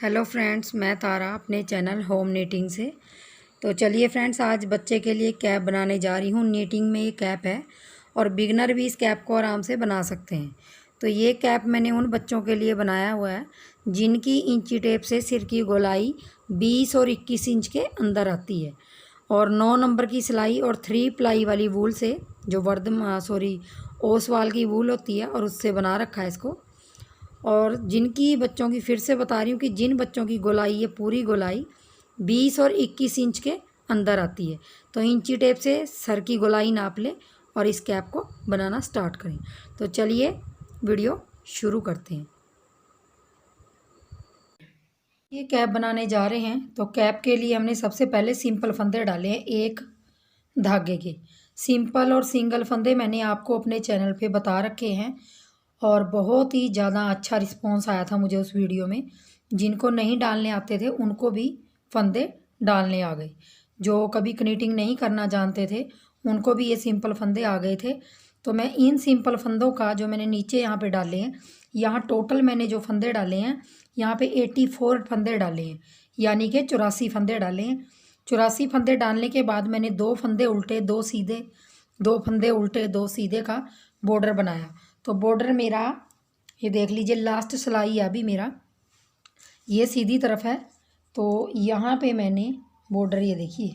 Hello friends, मैं तारा अपने channel home knitting से। तो चलिए फ्रेंड्स, आज बच्चे के लिए कैप बनाने जा रही हूँ। नीटिंग में ये कैप है और बिगनर भी इस कैप को आराम से बना सकते हैं। तो ये कैप मैंने उन बच्चों के लिए बनाया हुआ है जिनकी इंची टेप से सिर की गोलाई 20 और 21 इंच के अंदर आती है, और 9 नंबर की सिलाई और 3 प्लाई वाली वूल से, जो ओसवाल की वूल होती है, और उससे बना रखा है इसको। और जिनकी बच्चों की, फिर से बता रही हूँ कि जिन बच्चों की गोलाई, ये पूरी गोलाई 20 और 21 इंच के अंदर आती है, तो इंची टेप से सर की गोलाई नाप लें और इस कैप को बनाना स्टार्ट करें। तो चलिए वीडियो शुरू करते हैं। ये कैप बनाने जा रहे हैं। तो कैप के लिए हमने सबसे पहले सिंपल फंदे डाले हैं एक धागे के। सिंपल और सिंगल फंदे मैंने आपको अपने चैनल पे बता रखे हैं और बहुत ही ज़्यादा अच्छा रिस्पॉन्स आया था मुझे उस वीडियो में। जिनको नहीं डालने आते थे उनको भी फंदे डालने आ गए। जो कभी कनीटिंग नहीं करना जानते थे उनको भी ये सिंपल फंदे आ गए थे। तो मैं इन सिंपल फंदों का, जो मैंने नीचे यहाँ पे डाले हैं, यहाँ टोटल मैंने जो फंदे डाले हैं, यहाँ पे 84 फंदे डाले हैं, यानी कि 84 फंदे डाले हैं। 84 फंदे डालने के बाद मैंने 2 फंदे उल्टे 2 सीधे, 2 फंदे उल्टे 2 सीधे का बॉर्डर बनाया। तो बॉर्डर मेरा, ये देख लीजिए, लास्ट सिलाई अभी मेरा ये सीधी तरफ है। तो यहाँ पे मैंने बॉर्डर, ये देखिए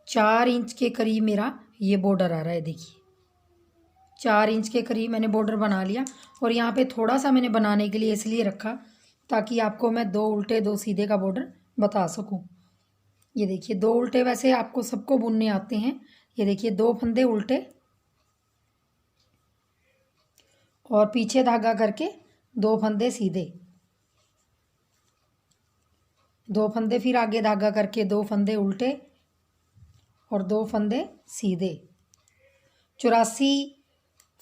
4 इंच के करीब मेरा ये बॉर्डर आ रहा है। देखिए 4 इंच के करीब मैंने बॉर्डर बना लिया। और यहाँ पे थोड़ा सा मैंने बनाने के लिए इसलिए रखा ताकि आपको मैं 2 उल्टे 2 सीधे का बॉर्डर बता सकूँ। ये देखिए 2 उल्टे वैसे आपको सबको बुनने आते हैं। ये देखिए 2 फंदे उल्टे और पीछे धागा करके 2 फंदे सीधे, 2 फंदे, फिर आगे धागा करके 2 फंदे उल्टे और 2 फंदे सीधे। 84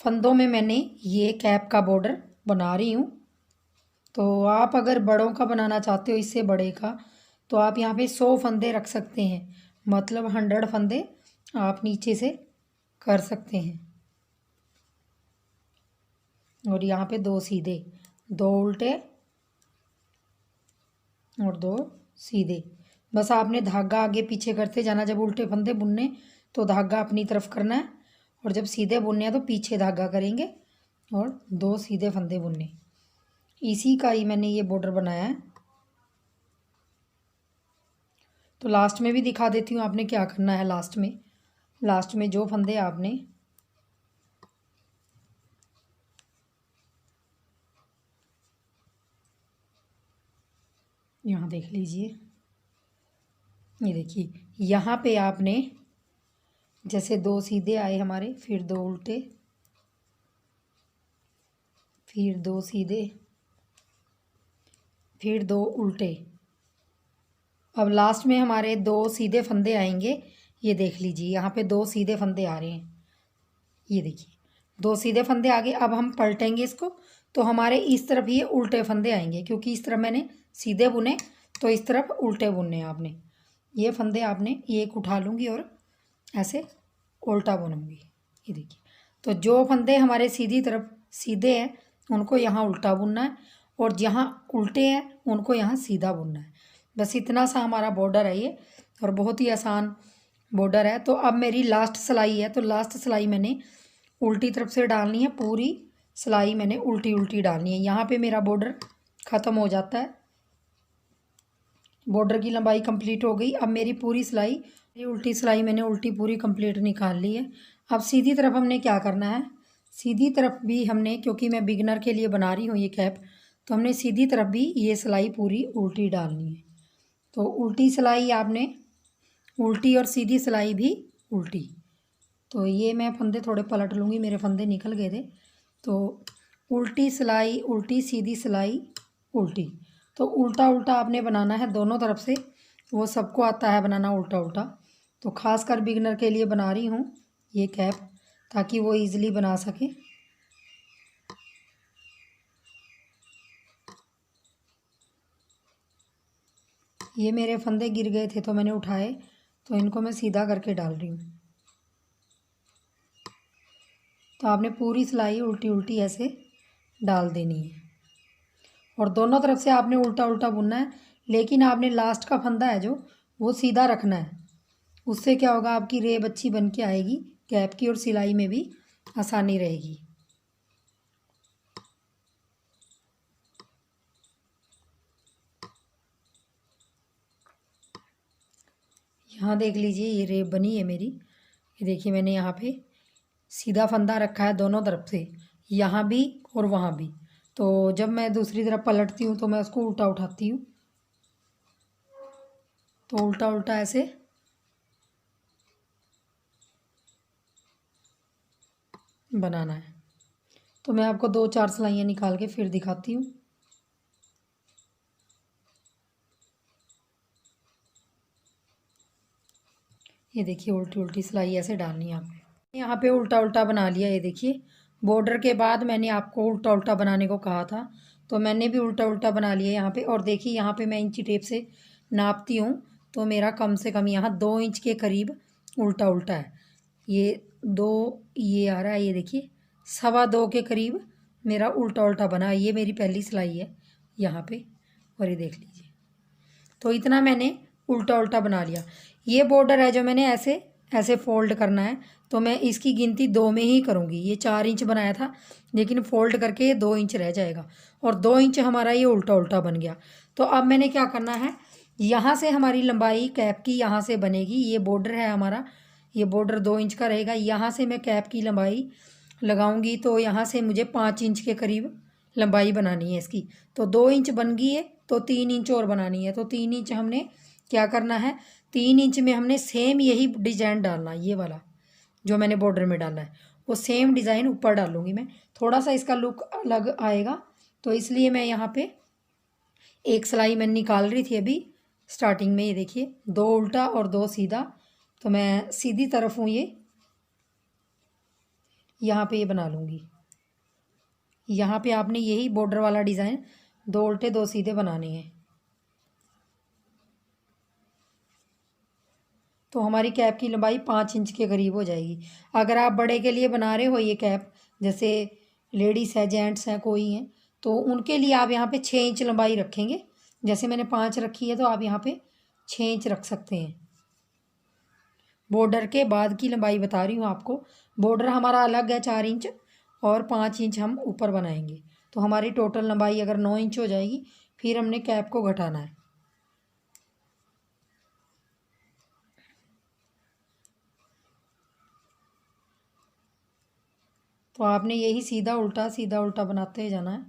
फंदों में मैंने ये कैप का बॉर्डर बना रही हूँ। तो आप अगर बड़ों का बनाना चाहते हो, इससे बड़े का, तो आप यहाँ पे 100 फंदे रख सकते हैं, मतलब 100 फंदे आप नीचे से कर सकते हैं। और यहाँ पे 2 सीधे, 2 उल्टे और 2 सीधे। बस आपने धागा आगे पीछे करते जाना। जब उल्टे फंदे बुनने तो धागा अपनी तरफ करना है, और जब सीधे बुनने हैं तो पीछे धागा करेंगे और 2 सीधे फंदे बुनने। इसी का ही मैंने ये बॉर्डर बनाया है। तो लास्ट में भी दिखा देती हूँ आपने क्या करना है। लास्ट में जो फंदे आपने यहाँ देख लीजिए, ये देखिए यहाँ पे आपने जैसे 2 सीधे आए हमारे, फिर 2 उल्टे, फिर 2 सीधे, फिर 2 उल्टे। अब लास्ट में हमारे 2 सीधे फंदे आएंगे। ये देख लीजिए यहाँ पे 2 सीधे फंदे आ रहे हैं। ये देखिए 2 सीधे फंदे आ गए। अब हम पलटेंगे इसको तो हमारे इस तरफ ये उल्टे फंदे आएंगे, क्योंकि इस तरफ मैंने सीधे बुने तो इस तरफ उल्टे बुनने हैं आपने। ये फंदे आपने एक उठा लूँगी और ऐसे उल्टा बुनूंगी। ये देखिए, तो जो फंदे हमारे सीधी तरफ सीधे हैं उनको यहाँ उल्टा बुनना है, और जहाँ उल्टे हैं उनको यहाँ सीधा बुनना है। बस इतना सा हमारा बॉर्डर है ये, और बहुत ही आसान बॉर्डर है। तो अब मेरी लास्ट सिलाई है, तो लास्ट सिलाई मैंने उल्टी तरफ से डालनी है। पूरी सिलाई मैंने उल्टी उल्टी डालनी है। यहाँ पे मेरा बॉर्डर ख़त्म हो जाता है। बॉर्डर की लंबाई कंप्लीट हो गई। अब मेरी पूरी सिलाई, ये उल्टी सिलाई मैंने उल्टी पूरी कंप्लीट निकाल ली है। अब सीधी तरफ हमने क्या करना है, सीधी तरफ भी हमने, क्योंकि मैं बिगनर के लिए बना रही हूँ ये कैप, तो हमने सीधी तरफ भी ये सिलाई पूरी उल्टी डालनी है। तो उल्टी सिलाई आपने उल्टी और सीधी सिलाई भी उल्टी। तो ये मैं फंदे थोड़े पलट लूँगी, मेरे फंदे निकल गए थे। तो उल्टी सिलाई उल्टी, सीधी सिलाई उल्टी। तो उल्टा उल्टा आपने बनाना है दोनों तरफ से। वो सबको आता है बनाना उल्टा उल्टा। तो ख़ास कर बिगनर के लिए बना रही हूँ ये कैप, ताकि वो इजीली बना सके। ये मेरे फंदे गिर गए थे तो मैंने उठाए, तो इनको मैं सीधा करके डाल रही हूँ। तो आपने पूरी सिलाई उल्टी उल्टी ऐसे डाल देनी है। और दोनों तरफ से आपने उल्टा उल्टा बुनना है, लेकिन आपने लास्ट का फंदा है जो वो सीधा रखना है। उससे क्या होगा, आपकी रेब अच्छी बन के आएगी कैप की और सिलाई में भी आसानी रहेगी। यहाँ देख लीजिए ये रेब बनी है मेरी। ये देखिए मैंने यहाँ पे सीधा फंदा रखा है दोनों तरफ से, यहाँ भी और वहाँ भी। तो जब मैं दूसरी तरफ पलटती हूँ तो मैं उसको उल्टा उठाती हूँ, तो उल्टा उल्टा ऐसे बनाना है। तो मैं आपको 2-4 सिलाइयाँ निकाल के फिर दिखाती हूँ। ये देखिए उल्टी उल्टी सिलाई ऐसे डालनी है आपने। यहाँ पे उल्टा उल्टा बना लिया। ये देखिए बॉर्डर के बाद मैंने आपको उल्टा उल्टा बनाने को कहा था, तो मैंने भी उल्टा उल्टा बना लिया यहाँ पे। और देखिए यहाँ पे मैं इंची टेप से नापती हूँ तो मेरा कम से कम यहाँ 2 इंच के करीब उल्टा उल्टा है। ये 2 ये आ रहा है, ये देखिए 2.25 के करीब मेरा उल्टा उल्टा बना। ये मेरी पहली सिलाई है यहाँ पे, और ये देख लीजिए। तो इतना मैंने उल्टा उल्टा बना लिया। ये बॉर्डर है जो मैंने ऐसे ऐसे फोल्ड करना है, तो मैं इसकी गिनती 2 में ही करूँगी। ये 4 इंच बनाया था, लेकिन फोल्ड करके ये 2 इंच रह जाएगा, और 2 इंच हमारा ये उल्टा उल्टा बन गया। तो अब मैंने क्या करना है, यहाँ से हमारी लंबाई कैप की यहाँ से बनेगी। ये बॉर्डर है हमारा, ये बॉर्डर 2 इंच का रहेगा। यहाँ से मैं कैप की लंबाई लगाऊंगी, तो यहाँ से मुझे 5 इंच के करीब लंबाई बनानी है इसकी। तो 2 इंच बन गई है, तो 3 इंच और बनानी है। तो 3 इंच हमने क्या करना है, 3 इंच में हमने सेम यही डिजाइन डालना है। ये वाला जो मैंने बॉर्डर में डाला है वो सेम डिज़ाइन ऊपर डालूंगी मैं। थोड़ा सा इसका लुक अलग आएगा, तो इसलिए मैं यहाँ पे एक सिलाई मैंने निकाल रही थी अभी स्टार्टिंग में। ये देखिए 2 उल्टा और 2 सीधा, तो मैं सीधी तरफ हूँ ये यहाँ पे ये बना लूँगी। यहाँ पे आपने यही बॉर्डर वाला डिज़ाइन 2 उल्टे 2 सीधे बनाने हैं। तो हमारी कैप की लंबाई 5 इंच के करीब हो जाएगी। अगर आप बड़े के लिए बना रहे हो ये कैप, जैसे लेडीज़ है जेंट्स हैं कोई हैं, तो उनके लिए आप यहाँ पे 6 इंच लंबाई रखेंगे। जैसे मैंने 5 रखी है, तो आप यहाँ पे 6 इंच रख सकते हैं। बॉर्डर के बाद की लंबाई बता रही हूँ आपको। बॉर्डर हमारा अलग है 4 इंच, और 5 इंच हम ऊपर बनाएंगे, तो हमारी टोटल लंबाई अगर 9 इंच हो जाएगी। फिर हमने कैप को घटाना है। तो आपने यही सीधा उल्टा बनाते जाना है।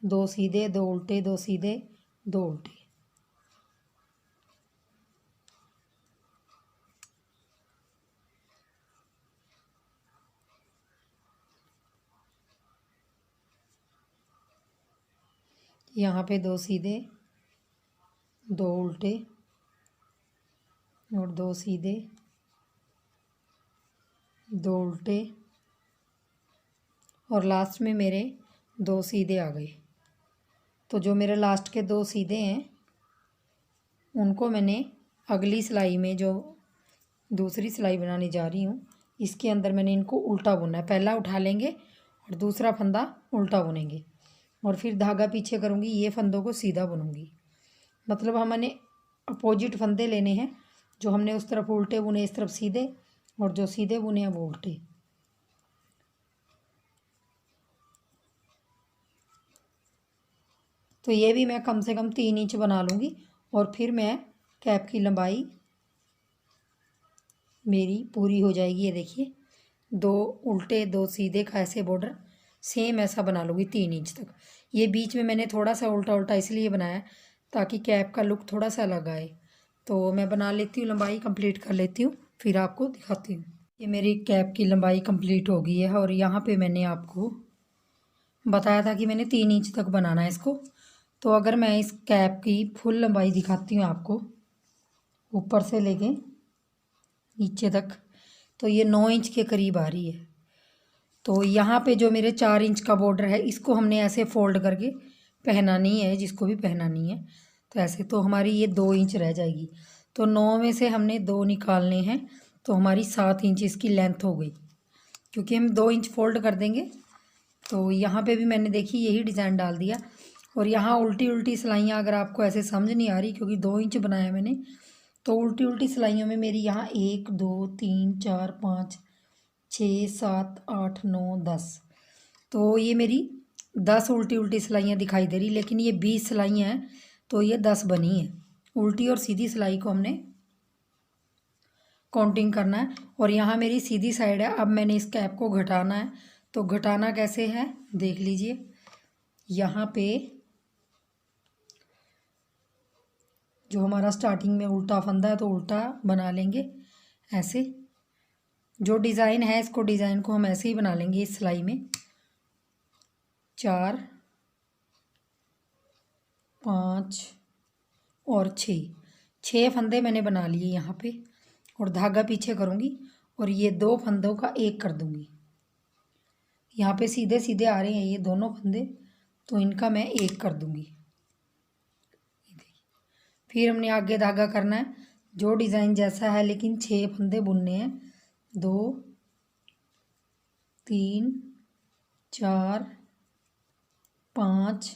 2 सीधे 2 उल्टे 2 सीधे 2 उल्टे। यहाँ पे 2 सीधे 2 उल्टे और 2 सीधे 2 उल्टे, और लास्ट में मेरे 2 सीधे आ गए। तो जो मेरे लास्ट के 2 सीधे हैं उनको मैंने अगली सिलाई में, जो दूसरी सिलाई बनाने जा रही हूँ, इसके अंदर मैंने इनको उल्टा बुनना है। पहला उठा लेंगे और दूसरा फंदा उल्टा बुनेंगे, और फिर धागा पीछे करूँगी, ये फंदों को सीधा बुनूँगी। मतलब हमने अपोजिट फंदे लेने हैं। जो हमने उस तरफ उल्टे बुने इस तरफ सीधे, और जो सीधे बुने हैं वो उल्टे। तो ये भी मैं कम से कम 3 इंच बना लूँगी, और फिर मैं कैप की लंबाई मेरी पूरी हो जाएगी। ये देखिए 2 उल्टे 2 सीधे का ऐसे बॉर्डर सेम ऐसा बना लूँगी 3 इंच तक। ये बीच में मैंने थोड़ा सा उल्टा उल्टा इसलिए बनाया ताकि कैप का लुक थोड़ा सा अलग आए। तो मैं बना लेती हूँ, लंबाई कंप्लीट कर लेती हूँ, फिर आपको दिखाती हूँ। ये मेरी कैप की लंबाई कंप्लीट हो गई है, और यहाँ पे मैंने आपको बताया था कि मैंने 3 इंच तक बनाना है इसको। तो अगर मैं इस कैप की फुल लंबाई दिखाती हूँ आपको, ऊपर से लेके नीचे तक, तो ये 9 इंच के करीब आ रही है। तो यहाँ पे जो मेरे 4 इंच का बॉर्डर है, इसको हमने ऐसे फोल्ड करके पहनानी है, जिसको भी पहनानी है। तो ऐसे तो हमारी ये 2 इंच रह जाएगी। तो 9 में से हमने 2 निकालने हैं, तो हमारी 7 इंच इसकी लेंथ हो गई। क्योंकि हम 2 इंच फोल्ड कर देंगे। तो यहाँ पे भी मैंने देखी यही डिज़ाइन डाल दिया। और यहाँ उल्टी उल्टी सिलाइयाँ अगर आपको ऐसे समझ नहीं आ रही, क्योंकि 2 इंच बनाया मैंने, तो उल्टी उल्टी सिलाइयों में मेरी यहाँ 1 2 3 4 5 6 7 8 9 10, तो ये मेरी 10 उल्टी उल्टी सिलाइयाँ दिखाई दे रही, लेकिन ये 20 सिलाइयाँ हैं तो ये 10 बनी है। उल्टी और सीधी सिलाई को हमने काउंटिंग करना है। और यहाँ मेरी सीधी साइड है। अब मैंने इस कैप को घटाना है, तो घटाना कैसे है देख लीजिए। यहाँ पे जो हमारा स्टार्टिंग में उल्टा फंदा है तो उल्टा बना लेंगे ऐसे। जो डिज़ाइन है इसको डिज़ाइन को हम ऐसे ही बना लेंगे इस सिलाई में। 4 5 और 6 फंदे मैंने बना लिए यहाँ पे, और धागा पीछे करूँगी और ये 2 फंदों का एक कर दूँगी। यहाँ पे सीधे सीधे आ रहे हैं ये दोनों फंदे, तो इनका मैं एक कर दूँगी। फिर हमने आगे धागा करना है जो डिज़ाइन जैसा है, लेकिन 6 फंदे बुनने हैं। 2 3 4 5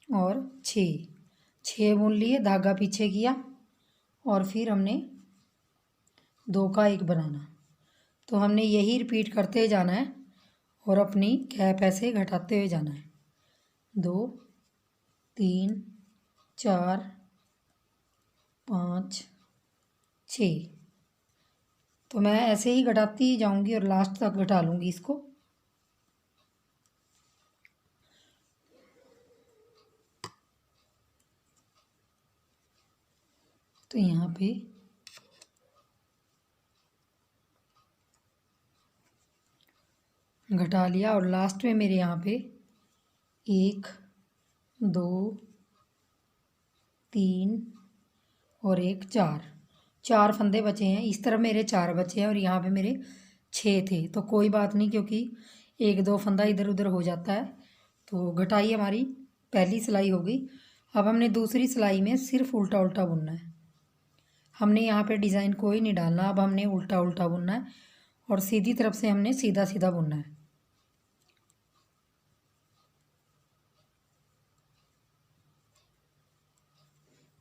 और 6 बुन लिए, धागा पीछे किया और फिर हमने 2 का 1 बनाना। तो हमने यही रिपीट करते जाना है और अपनी कैप ऐसे घटाते हुए जाना है। 2 3 4 5 6, तो मैं ऐसे ही घटाती जाऊंगी और लास्ट तक घटा लूँगी इसको। तो यहाँ पे घटा लिया और लास्ट में मेरे यहाँ पे 1 2 3 और 1 4 फंदे बचे हैं। इस तरफ मेरे 4 बचे हैं और यहाँ पे मेरे 6 थे, तो कोई बात नहीं, क्योंकि 1 2 फंदा इधर उधर हो जाता है। तो घटाई हमारी पहली सिलाई हो गई। अब हमने दूसरी सिलाई में सिर्फ उल्टा उल्टा बुनना है। हमने यहाँ पे डिज़ाइन कोई नहीं डालना, अब हमने उल्टा उल्टा बुनना है और सीधी तरफ से हमने सीधा सीधा बुनना है।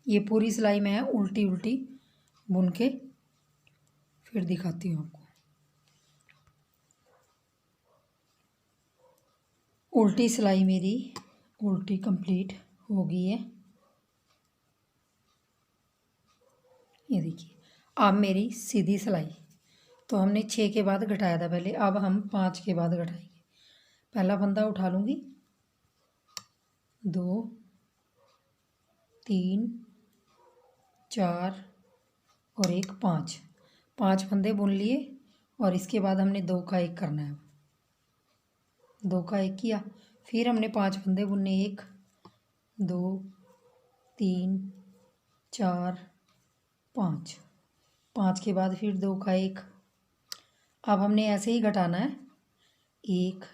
ये पूरी सिलाई में है उल्टी उल्टी बुन के फिर दिखाती हूँ आपको। उल्टी सिलाई मेरी उल्टी कंप्लीट हो गई है, ये देखिए। अब मेरी सीधी सिलाई, तो हमने 6 के बाद घटाया था पहले, अब हम 5 के बाद घटाएंगे। पहला फंदा उठा लूँगी, 2 3 4 और 1 5 फंदे बुन लिए और इसके बाद हमने 2 का 1 करना है। 2 का 1 किया, फिर हमने 5 फंदे बुनने, 1 2 3 4 5 के बाद फिर 2 का 1। अब हमने ऐसे ही घटाना है, 1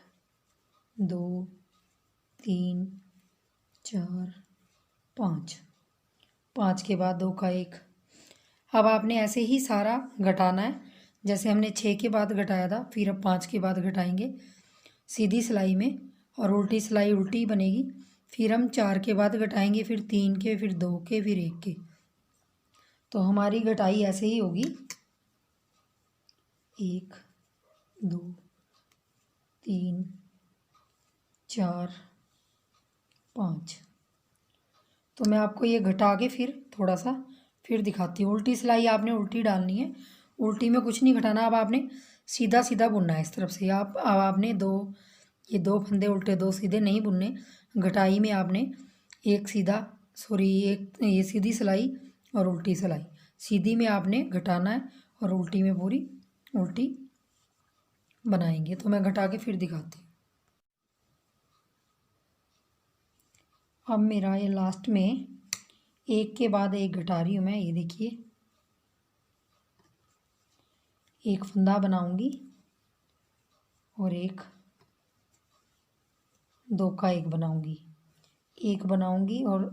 2 3 4 5 के बाद 2 का 1। अब आपने ऐसे ही सारा घटाना है, जैसे हमने 6 के बाद घटाया था, फिर अब 5 के बाद घटाएंगे सीधी सिलाई में, और उल्टी सिलाई उल्टी बनेगी। फिर हम 4 के बाद घटाएंगे, फिर 3 के, फिर 2 के, फिर 1 के। तो हमारी घटाई ऐसे ही होगी, 1 2 3 4 5। तो मैं आपको ये घटा के फिर थोड़ा सा फिर दिखाती हूँ। उल्टी सिलाई आपने उल्टी डालनी है, उल्टी में कुछ नहीं घटाना। अब आपने सीधा सीधा बुनना है इस तरफ से। अब आपने ये 2 फंदे उल्टे 2 सीधे नहीं बुनने। घटाई में आपने एक सीधा एक ये सीधी सिलाई और उल्टी सिलाई, सीधी में आपने घटाना है और उल्टी में पूरी उल्टी बनाएंगे। तो मैं घटा के फिर दिखाती हूँ। अब मेरा ये लास्ट में एक के बाद एक घटा रही हूँ मैं, ये देखिए। एक फंदा बनाऊंगी और 2 का 1 बनाऊंगी, 1 बनाऊंगी और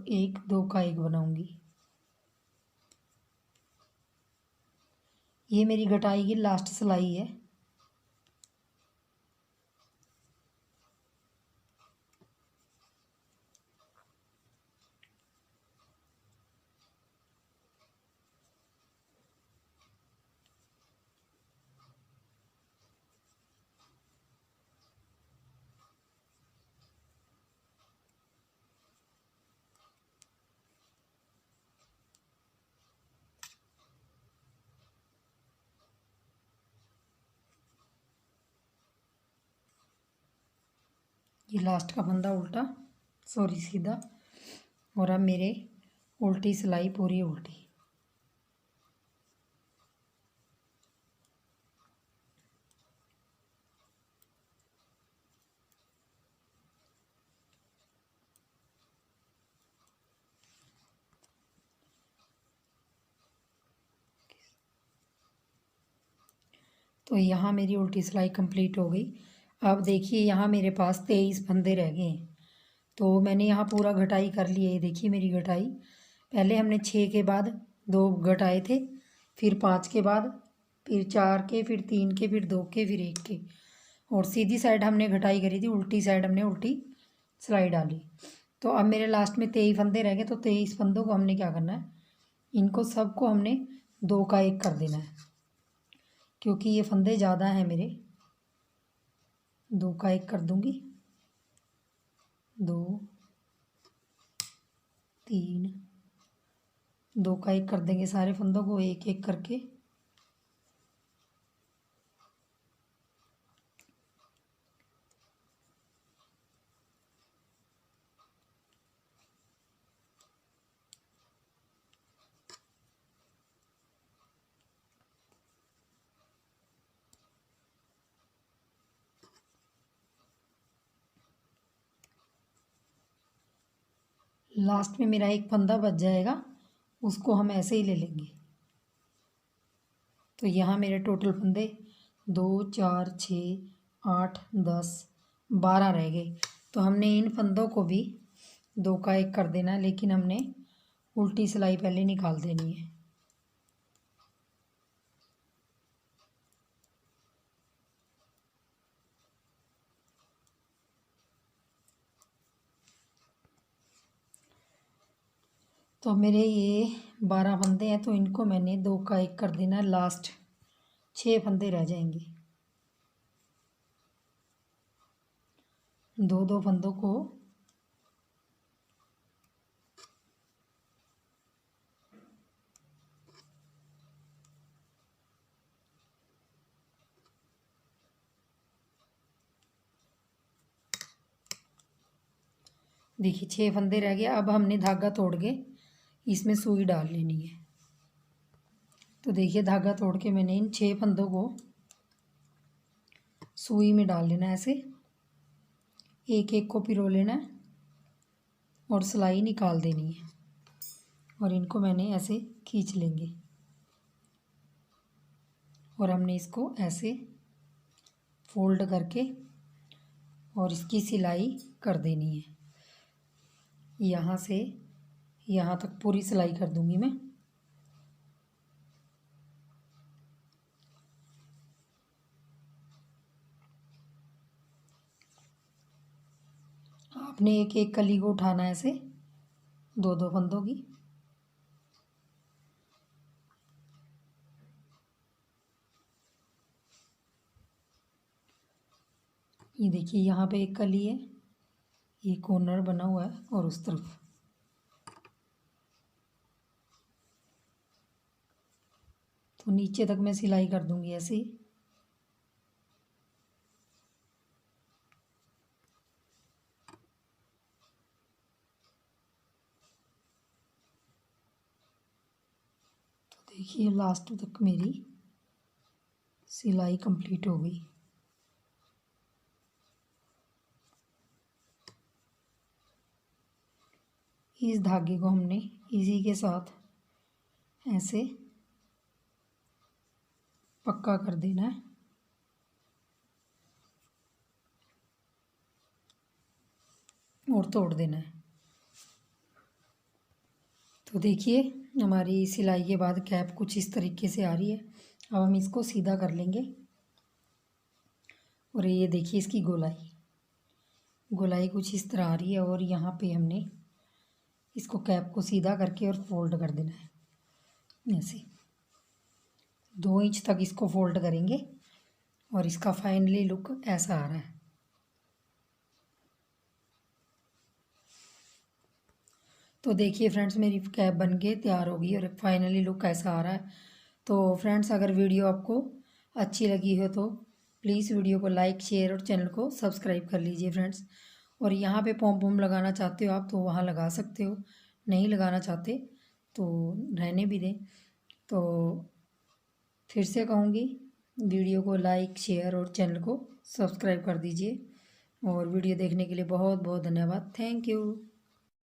2 का 1 बनाऊंगी। ये मेरी घटाई की लास्ट सिलाई है। ये लास्ट का फंदा उल्टा, सॉरी सीधा, और अब मेरे उल्टी सिलाई पूरी उल्टी। तो यहाँ मेरी उल्टी सिलाई कंप्लीट हो गई। अब देखिए यहाँ मेरे पास 23 फंदे रह गए हैं। तो मैंने यहाँ पूरा घटाई कर लिया है, देखिए मेरी घटाई। पहले हमने 6 के बाद 2 घटाए थे, फिर 5 के बाद, फिर 4 के, फिर 3 के, फिर 2 के, फिर 1 के, और सीधी साइड हमने घटाई करी थी, उल्टी साइड हमने उल्टी सिलाई डाली। तो अब मेरे लास्ट में 23 फंदे रह गए। तो 23 फंदों को हमने क्या करना है, इनको सबको हमने 2 का 1 कर देना है, क्योंकि ये फंदे ज़्यादा हैं मेरे। 2 का 1 कर दूंगी, 2 3, 2 का 1 कर देंगे सारे फंदों को एक एक करके। लास्ट में मेरा एक फंदा बच जाएगा, उसको हम ऐसे ही ले लेंगे। तो यहाँ मेरे टोटल फंदे 2 4 6 8 10 12 रह गए। तो हमने इन फंदों को भी 2 का 1 कर देना है, लेकिन हमने उल्टी सिलाई पहले निकाल देनी है। तो मेरे ये 12 फंदे हैं, तो इनको मैंने 2 का 1 कर देना है। लास्ट 6 फंदे रह जाएंगे। 2 फंदों को देखिए 6 फंदे रह गए। अब हमने धागा तोड़ के इसमें सुई डाल लेनी है। तो देखिए धागा तोड़ के मैंने इन 6 फंदों को सुई में डाल लेना है, ऐसे एक एक को पिरो लेना है और सिलाई निकाल देनी है, और इनको मैंने ऐसे खींच लेंगे, और हमने इसको ऐसे फोल्ड करके और इसकी सिलाई कर देनी है। यहाँ से यहाँ तक पूरी सिलाई कर दूंगी मैं। आपने एक एक कली को उठाना है ऐसे 2 फंदों की। ये देखिए यहाँ पे एक कली है, ये कॉर्नर बना हुआ है, और उस तरफ। तो नीचे तक मैं सिलाई कर दूंगी ऐसे ही। तो देखिए लास्ट तक मेरी सिलाई कंप्लीट हो गई। इस धागे को हमने इसी के साथ ऐसे पक्का कर देना है, और तोड़ देना है। तो देखिए हमारी सिलाई के बाद कैप कुछ इस तरीके से आ रही है। अब हम इसको सीधा कर लेंगे, और ये देखिए इसकी गोलाई कुछ इस तरह आ रही है, और यहाँ पे हमने इसको कैप को सीधा करके और फोल्ड कर देना है ऐसे। 2 इंच तक इसको फोल्ड करेंगे, और इसका फाइनली लुक ऐसा आ रहा है। तो देखिए फ्रेंड्स मेरी कैप बन के तैयार होगी, और फाइनली लुक ऐसा आ रहा है। तो फ्रेंड्स अगर वीडियो आपको अच्छी लगी हो तो प्लीज़ वीडियो को लाइक शेयर और चैनल को सब्सक्राइब कर लीजिए फ्रेंड्स। और यहाँ पे पॉम पॉम लगाना चाहते हो आप तो वहाँ लगा सकते हो, नहीं लगाना चाहते तो रहने भी दें। तो फिर से कहूँगी, वीडियो को लाइक शेयर और चैनल को सब्सक्राइब कर दीजिए। और वीडियो देखने के लिए बहुत बहुत धन्यवाद। Thank you.